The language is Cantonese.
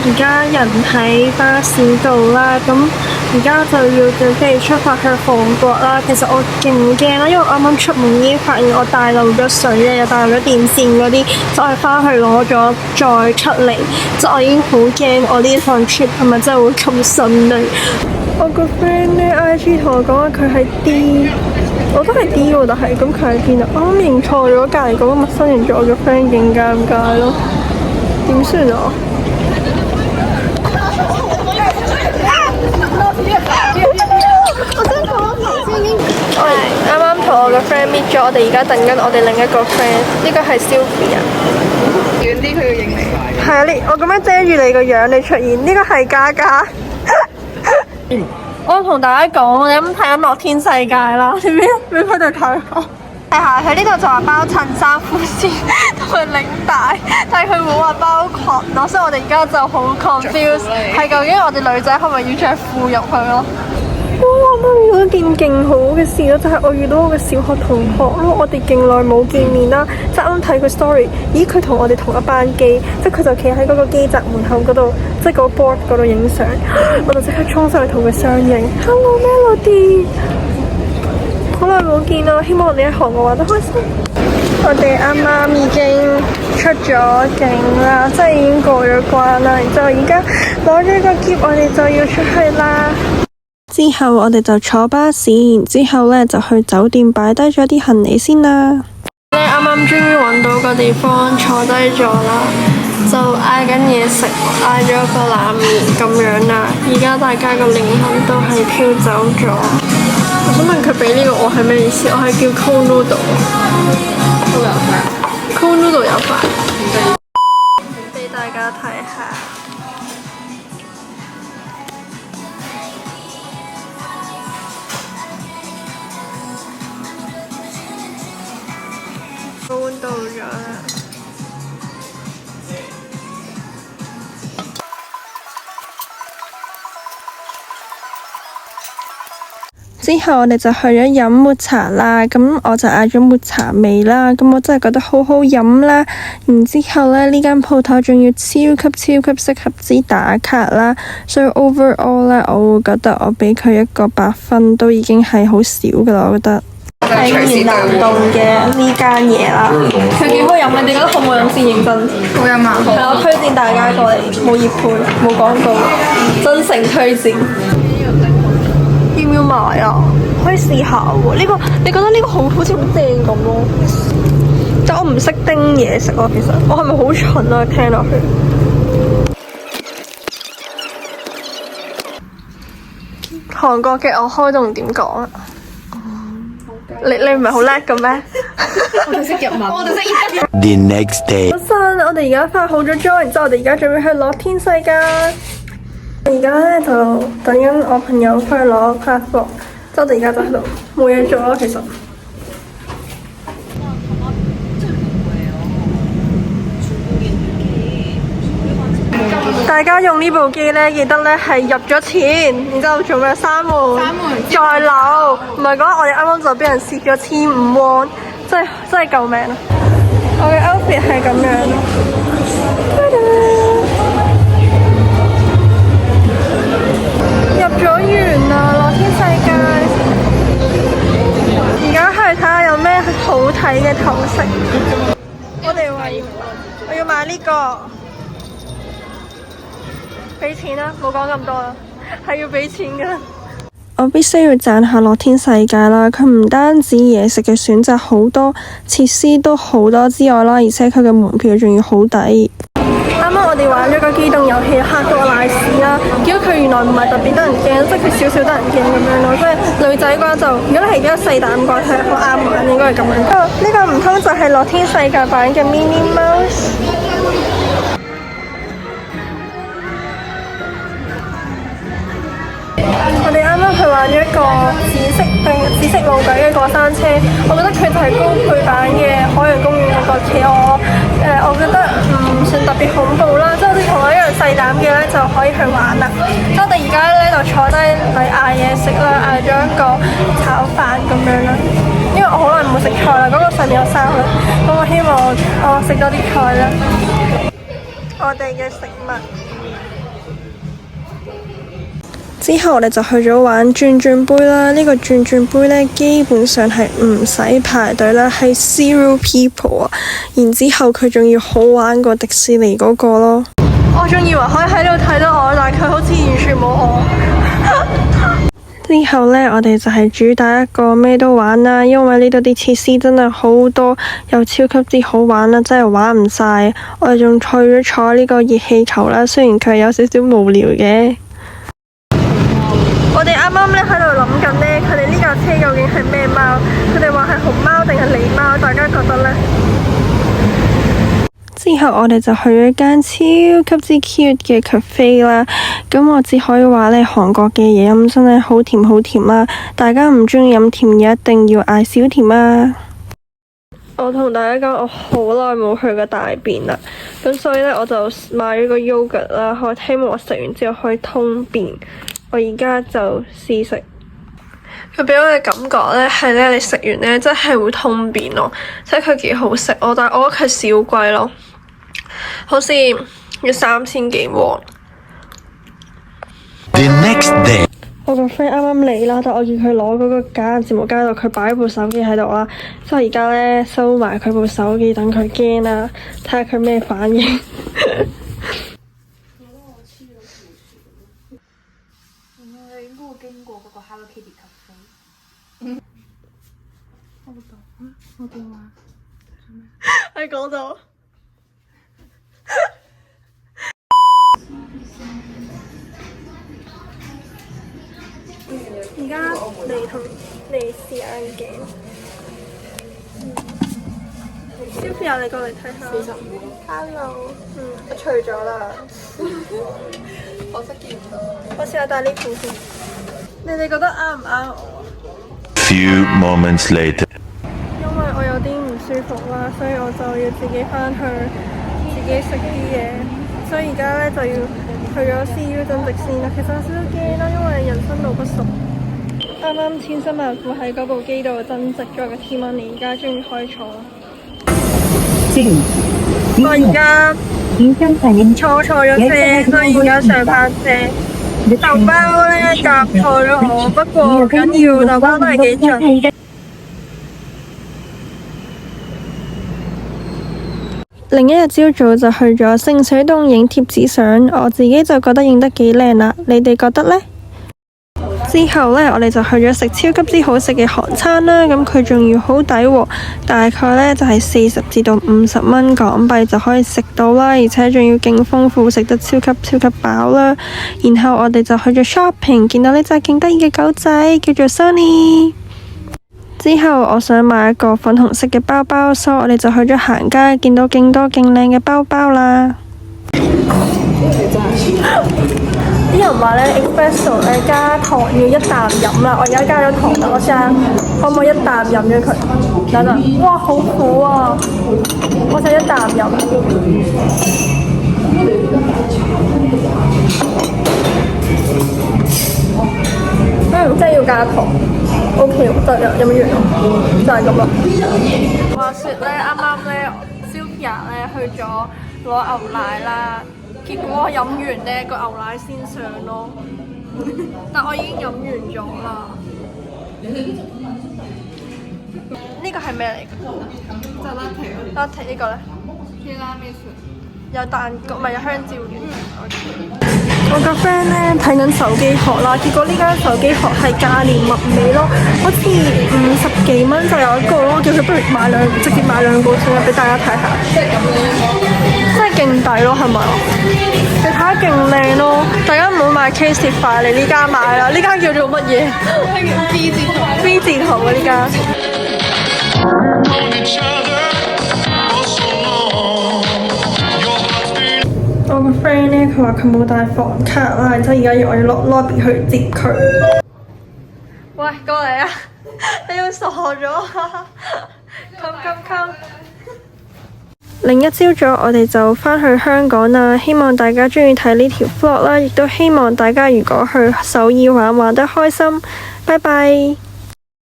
而家人喺巴士度啦，咁而家就要準備出發去韓國啦。其實我勁驚啦，因為我啱啱出門已經發現我帶漏咗水咧，又帶漏咗電線嗰啲，就係翻去攞咗再出嚟，即係我已經好驚我呢趟 trip 係咪真係會咁順利？我個 friend 咧 IG 同我講話佢係 D， 我都係 D 喎，但係咁佢喺邊啊？我啱認錯咗，隔離嗰個陌生人做我嘅 friend， 勁尷尬咯。點算啊？我啱啱同我個 friend meet 咗，我哋而家等緊我哋另一個 friend， 呢個係 Sylvia。遠啲佢要影你。係啊，我咁樣遮住你個樣，你出現。呢個係嘉嘉。我同大家講，我哋咁睇緊樂天世界啦，點知俾佢哋睇我。係啊，佢呢度就話包襯衫、褲線同埋領帶，但係佢冇話包裙咯，所以我哋而家就好 confused， 係究竟我哋女仔係咪要着褲入去咯？哇！我遇到一件勁好嘅事咯，就係我遇到我嘅小學同學咯，我哋勁耐冇見面啦，即係啱睇佢 story， 咦佢同我哋同一班機，即係佢就企喺嗰個機閘門口嗰度，即係個 board 嗰度影相，我就即刻衝上去同佢相認 ，Hello Melody， 好耐冇見啦，希望我哋喺韓國玩得開心。我哋啱啱已經出咗境啦，即係已經過咗關啦，然之後而家攞咗個篋，我哋就要出去啦。之後我哋就坐巴士，然之後呢就去酒店擺低咗啲行李先啦。你啱啱終於揾到個地方坐低咗啦，就嗌緊嘢食，嗌咗個冷麵咁樣啦。而家大家個靈魂都係飄走咗。我想問佢俾呢個我係咩意思？我係叫 cold noodle。都有飯。cold noodle 有飯。俾大家睇下。高到咗啦！之後我哋就去咗飲抹茶啦，咁我就嗌咗抹茶味啦，咁我真係覺得好好飲啦。然之後呢間鋪頭仲要超級適合之打卡啦，所以 overall 呢，我會覺得我俾佢一個8分都已經係好少噶啦，我覺得。喺延南洞嘅呢間嘢啦，佢幾好飲，你哋覺得好唔好飲先？認真好飲啊！係我推薦大家過嚟，冇業配，冇廣告，真誠推薦。要唔要買啊？可以試下喎。呢個你覺得呢個好似好正咁咯？但我唔識叮嘢食咯，其實我係咪好蠢啊？聽落去。韓國嘅我開動點講啊？你唔係好叻嘅咩？我哋識日文，我哋識日文。The next day，早晨，我哋而家發好咗妝，然之後我哋而家準備去樂天世界。而家咧就等緊我朋友翻去攞 passport， 即係我哋而家就喺度冇嘢做咯，其實。大家用呢部機咧，記得咧係入咗錢，然之後做咩閂門再扭，唔係講我哋啱啱就俾人蝕咗1500won，真係救命啊！我嘅 outfit 係咁樣。入咗園啦，樂天世界。而家去睇下有咩好睇嘅頭飾。我哋話我要買呢個。俾錢啦，冇講咁多啦，係要俾錢噶。我必須要讚下樂天世界啦，佢唔單止嘢食嘅選擇好多，設施都好多之外啦，而且佢嘅門票仲要好抵。啱啱我哋玩咗個機動遊戲，嚇到我瀨屎啦！結果佢原來唔係特別得人驚，即係佢少少得人驚咁樣咯。即係女仔嘅話就，如果你係比較細膽嘅話，係好啱玩，應該係咁樣。呢個唔通就係樂天世界版嘅 Minnie Mouse？我哋啱啱去玩咗一個紫色路底嘅過山車，我覺得佢就係高配版嘅海洋公園嗰個企鵝，我覺得唔算特別恐怖啦，即係好似同我一樣細膽嘅咧就可以去玩啦。即係我哋而家咧就坐低嚟嗌嘢食啦，嗌咗一個炒飯咁樣啦，因為我好耐冇食菜啦，嗰個上面有沙律，咁我希望我食多啲菜啦。我哋嘅食物。之後我哋就去咗玩轉轉杯啦。呢個轉轉杯呢，基本上係唔使排隊啦，係 zero people 啊。然之後佢仲要好玩過迪士尼嗰個咯。我仲以為可以喺度睇到我，但係佢好似完全冇我。之後呢，我哋就係主打一個咩都玩啦，因為呢度啲設施真係好多，又超級之好玩啦，真係玩唔晒。我哋仲去咗坐呢個熱氣球啦，雖然佢有少少無聊嘅。我哋啱啱咧喺度諗緊呢，佢哋呢架車究竟係咩貓？佢哋話係熊貓定係狸貓？大家覺得呢？之後我哋就去咗間超級之 cute 嘅 cafe 啦。咁我只可以話呢，韓國嘅嘢飲真係好甜好甜啦。大家唔中意飲甜嘢，一定要嗌少甜啊！我同大家講，我好耐冇去過大便啦。咁所以呢，我就買咗個 yogurt 啦，我希望我食完之後可以通便。我而家就試食。佢俾我嘅感覺呢係呢，你食完呢真係會通便咯，即係佢幾好食咯。但係我覺得佢少貴咯，好似要3000幾喎。我個 friend 啱啱嚟啦，但我見佢攞嗰個假睫毛膠度，佢擺部手機喺度啦，所以而家呢，收埋佢部手機，等佢驚啦，睇下佢咩反應。喺嗰度。而家嚟試眼鏡。Sophia，你過嚟睇下。45。Hello。我除咗啦。可惜見唔到。我試下戴呢副先。你哋覺得啱唔啱我？Few moments later。因為我有啲唔舒服啦，所以我就要自己返去自己食啲嘢，所以而家呢，就要去咗 CU 增值先啦。其實有少少驚啦，因為人生路不熟。啱啱千辛萬苦喺嗰部機度增值咗個 T-money，而家終於可以坐啦。我而家坐錯咗車，所以而家上翻車。豆包呢夾錯咗我，不過唔緊要，豆包都係幾盡。另一日朝早就去咗聖水洞影貼紙相，我自己就覺得影得幾靚啦，你哋覺得呢？之後呢，我哋就去咗食超級之好食嘅韓餐啦，咁佢仲要好抵喎，大概呢就係40至到50蚊港幣就可以食到啦，而且仲要勁豐富，食得超級飽啦。然後我哋就去咗 shopping， 見到呢隻勁得意嘅狗仔叫做 Sunny。之後我想買一個粉紅色嘅包包，所以我哋就去咗行街，見到勁多勁靚嘅包包啦。啲人話呢 espresso 呢加糖要一啖飲啦，我而家加咗糖啦，我試下可唔可以一啖飲咗佢？等等，哇好苦啊！我想一啖飲。真係要加糖。OK， 得啦，飲完就係咁啦。話說呢，啱啱呢 Sophia 呢去咗攞牛奶啦。結果我飲完呢個牛奶先上咯，但我已經飲完咗啦。呢個係咩嚟㗎？就 latte 呢個呢？有蛋糕，唔係有香蕉嘅。我個 friend 呢睇緊手機殼啦，結果呢間手機殼係價廉物美咯，好似50幾蚊就有一個咯，叫佢不如直接買兩個先啦，俾大家睇下。真係勁抵咯，係咪？你睇下勁靚咯，大家唔好買 Casetify，你呢間買啦，呢間叫做乜嘢？B 字頭啊呢間。我個 friend 呢，佢話佢冇帶房卡啦，然之後而家要我要落 lobby 去接佢。喂，過嚟啊！你要傻咗啊！Come！另一朝早，我哋就返去香港啦。希望大家鍾意睇呢條 vlog 啦，亦都希望大家如果去首爾玩得開心。拜拜。